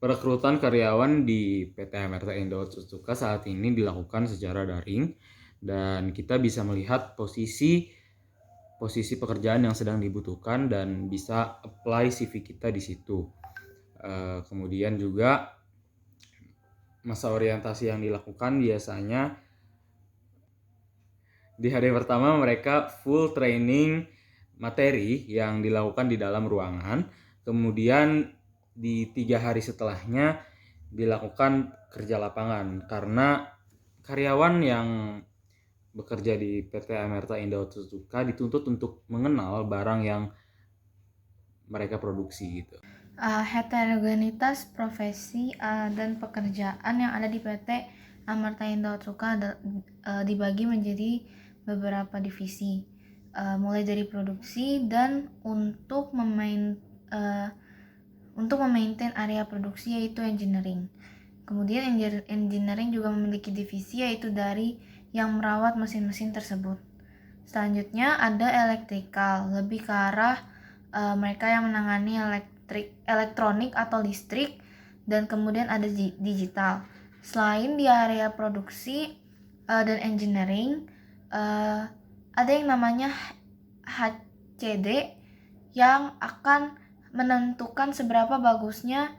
Perekrutan karyawan di PT Amerta Indo Otsuka saat ini dilakukan secara daring dan kita bisa melihat posisi pekerjaan yang sedang dibutuhkan dan bisa apply CV kita di situ. Kemudian juga masa orientasi yang dilakukan biasanya di hari pertama mereka full training materi yang dilakukan di dalam ruangan. Kemudian di 3 hari setelahnya dilakukan kerja lapangan karena karyawan yang bekerja di PT Amerta Indah Otsuka dituntut untuk mengenal barang yang mereka produksi gitu. Heterogenitas profesi dan pekerjaan yang ada di PT Amerta Indah Otsuka dibagi menjadi beberapa divisi, mulai dari produksi dan untuk memaintain area produksi yaitu engineering. Kemudian engineering juga memiliki divisi yaitu dari yang merawat mesin-mesin tersebut. Selanjutnya ada electrical, lebih ke arah mereka yang menangani elektronik atau listrik, dan kemudian ada digital. Selain di area produksi dan engineering, ada yang namanya HCD yang akan menentukan seberapa bagusnya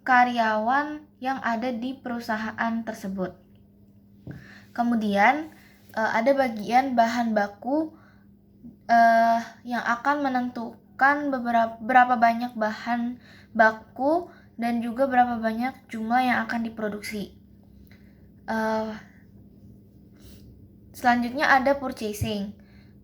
karyawan yang ada di perusahaan tersebut. Kemudian ada bagian bahan baku yang akan menentukan berapa banyak bahan baku dan juga berapa banyak jumlah yang akan diproduksi. Selanjutnya ada purchasing.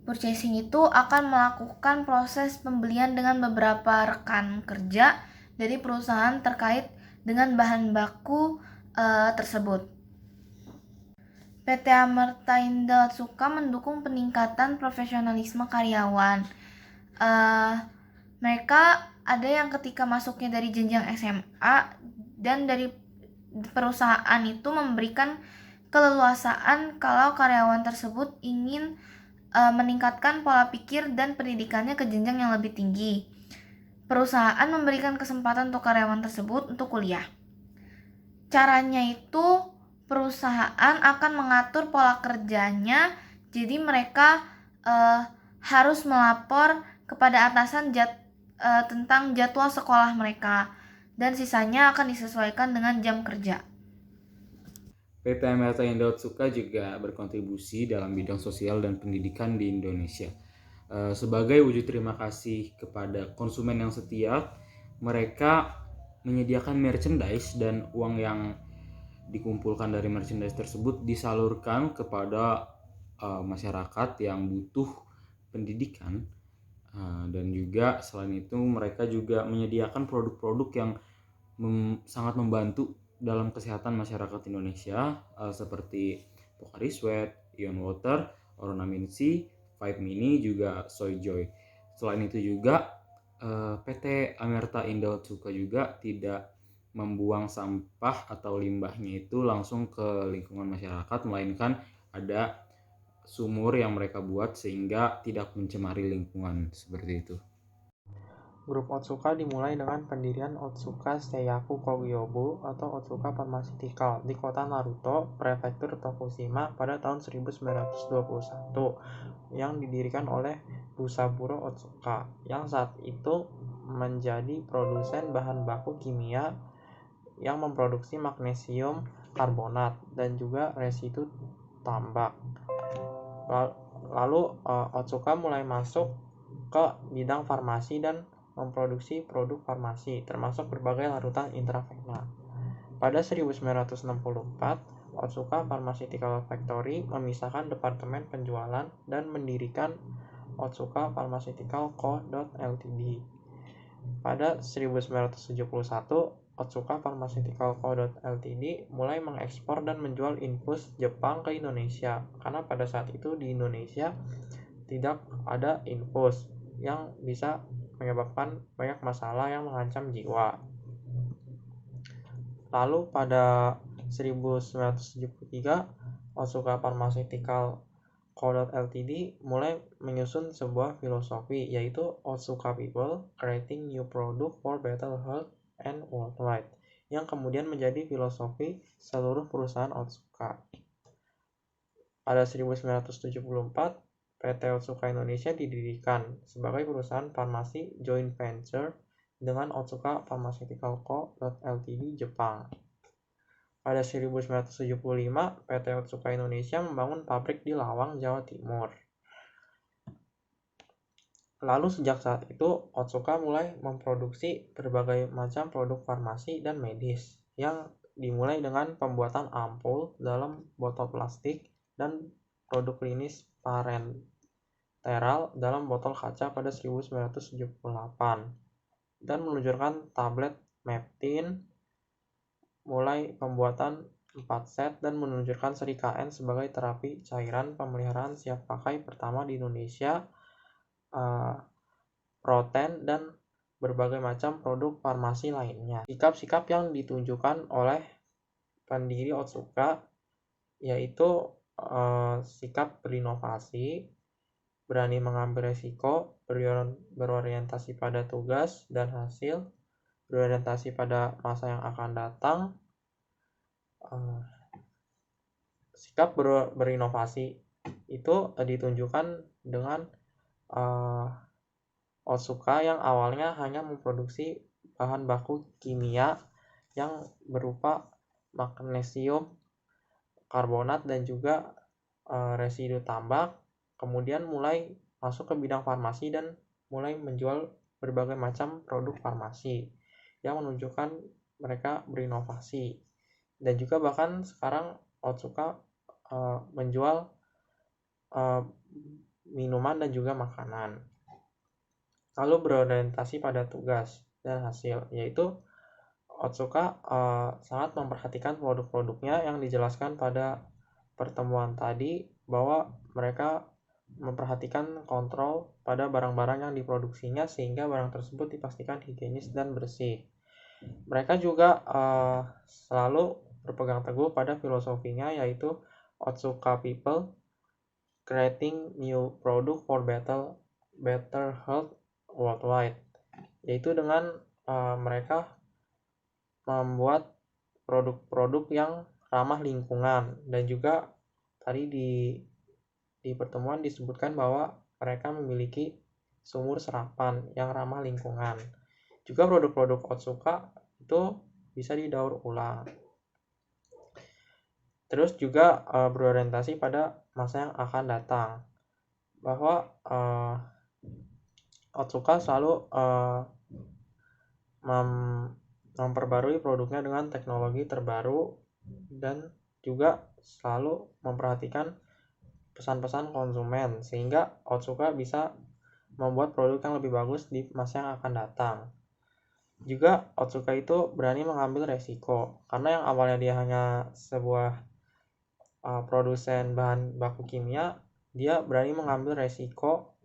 Purchasing itu akan melakukan proses pembelian dengan beberapa rekan kerja dari perusahaan terkait dengan bahan baku tersebut. PT Amerta Indah Otsuka mendukung peningkatan profesionalisme karyawan. Mereka ada yang ketika masuknya dari jenjang SMA dan dari perusahaan itu memberikan keleluasaan kalau karyawan tersebut ingin meningkatkan pola pikir dan pendidikannya ke jenjang yang lebih tinggi. Perusahaan memberikan kesempatan untuk karyawan tersebut untuk kuliah. Caranya itu perusahaan akan mengatur pola kerjanya, jadi mereka harus melapor kepada atasan tentang jadwal sekolah mereka, dan sisanya akan disesuaikan dengan jam kerja. PT Amerta Indah Otsuka juga berkontribusi dalam bidang sosial dan pendidikan di Indonesia. Sebagai wujud terima kasih kepada konsumen yang setia, mereka menyediakan merchandise dan uang yang dikumpulkan dari merchandise tersebut disalurkan kepada masyarakat yang butuh pendidikan. Dan juga selain itu mereka juga menyediakan produk-produk yang sangat membantu dalam kesehatan masyarakat Indonesia seperti Pocari Sweat, Ion Water, Ornamin C, Five Mini, juga Soy Joy. Selain itu juga PT Amerta Indah Otsuka juga tidak membuang sampah atau limbahnya itu langsung ke lingkungan masyarakat, melainkan ada sumur yang mereka buat sehingga tidak mencemari lingkungan seperti itu. Grup Otsuka dimulai dengan pendirian Otsuka Seiyaku Kogyobu atau Otsuka Pharmaceutical di kota Naruto, prefektur Tokushima pada tahun 1921 yang didirikan oleh Busaburo Otsuka yang saat itu menjadi produsen bahan baku kimia yang memproduksi magnesium karbonat dan juga residu tambak. Lalu Otsuka mulai masuk ke bidang farmasi dan memproduksi produk farmasi, termasuk berbagai larutan intravena. Pada 1964, Otsuka Pharmaceutical Factory memisahkan departemen penjualan dan mendirikan Otsuka Pharmaceutical Co. Ltd. Pada 1971, Otsuka Pharmaceutical Co. Ltd. mulai mengekspor dan menjual infus Jepang ke Indonesia, karena pada saat itu di Indonesia tidak ada infus yang bisa menyebabkan banyak masalah yang mengancam jiwa. Lalu pada 1973, Otsuka Pharmaceutical Co. Ltd. mulai menyusun sebuah filosofi, yaitu Otsuka People, Creating New Product for Better Health and worldwide, yang kemudian menjadi filosofi seluruh perusahaan Otsuka. Pada 1974, PT Otsuka Indonesia didirikan sebagai perusahaan farmasi joint venture dengan Otsuka Pharmaceutical Co. Ltd. Jepang. Pada 1975, PT Otsuka Indonesia membangun pabrik di Lawang, Jawa Timur. Lalu sejak saat itu, Otsuka mulai memproduksi berbagai macam produk farmasi dan medis, yang dimulai dengan pembuatan ampul dalam botol plastik dan produk klinis parenteral dalam botol kaca pada 1978, dan meluncurkan tablet Meptin, mulai pembuatan 4 set, dan meluncurkan seri KN sebagai terapi cairan pemeliharaan siap pakai pertama di Indonesia, Proten, dan berbagai macam produk farmasi lainnya. Sikap-sikap yang ditunjukkan oleh pendiri Otsuka yaitu sikap berinovasi, berani mengambil resiko, berorientasi pada tugas dan hasil, berorientasi pada masa yang akan datang. Sikap berinovasi itu ditunjukkan dengan Otsuka yang awalnya hanya memproduksi bahan baku kimia yang berupa magnesium karbonat dan juga residu tambak, kemudian mulai masuk ke bidang farmasi dan mulai menjual berbagai macam produk farmasi yang menunjukkan mereka berinovasi. Dan juga bahkan sekarang Otsuka menjual minuman dan juga makanan. Lalu berorientasi pada tugas dan hasil, yaitu Otsuka sangat memperhatikan produk-produknya yang dijelaskan pada pertemuan tadi, bahwa mereka memperhatikan kontrol pada barang-barang yang diproduksinya sehingga barang tersebut dipastikan higienis dan bersih. Mereka juga selalu berpegang teguh pada filosofinya, yaitu Otsuka People, creating new product for better health worldwide, yaitu dengan mereka membuat produk-produk yang ramah lingkungan. Dan juga tadi di pertemuan disebutkan bahwa mereka memiliki sumur serapan yang ramah lingkungan. Juga produk-produk Otsuka itu bisa didaur ulang. Terus juga berorientasi pada masa yang akan datang, bahwa Otsuka selalu memperbarui produknya dengan teknologi terbaru, dan juga selalu memperhatikan pesan-pesan konsumen sehingga Otsuka bisa membuat produk yang lebih bagus di masa yang akan datang. Juga Otsuka itu berani mengambil resiko, karena yang awalnya dia hanya sebuah produsen bahan baku kimia, dia berani mengambil resiko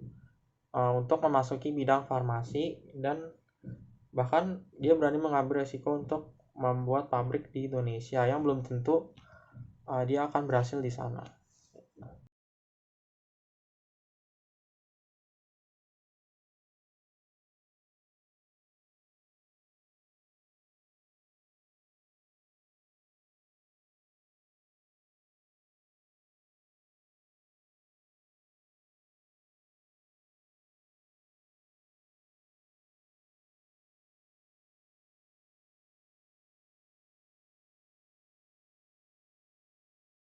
untuk memasuki bidang farmasi, dan bahkan dia berani mengambil resiko untuk membuat pabrik di Indonesia yang belum tentu dia akan berhasil di sana.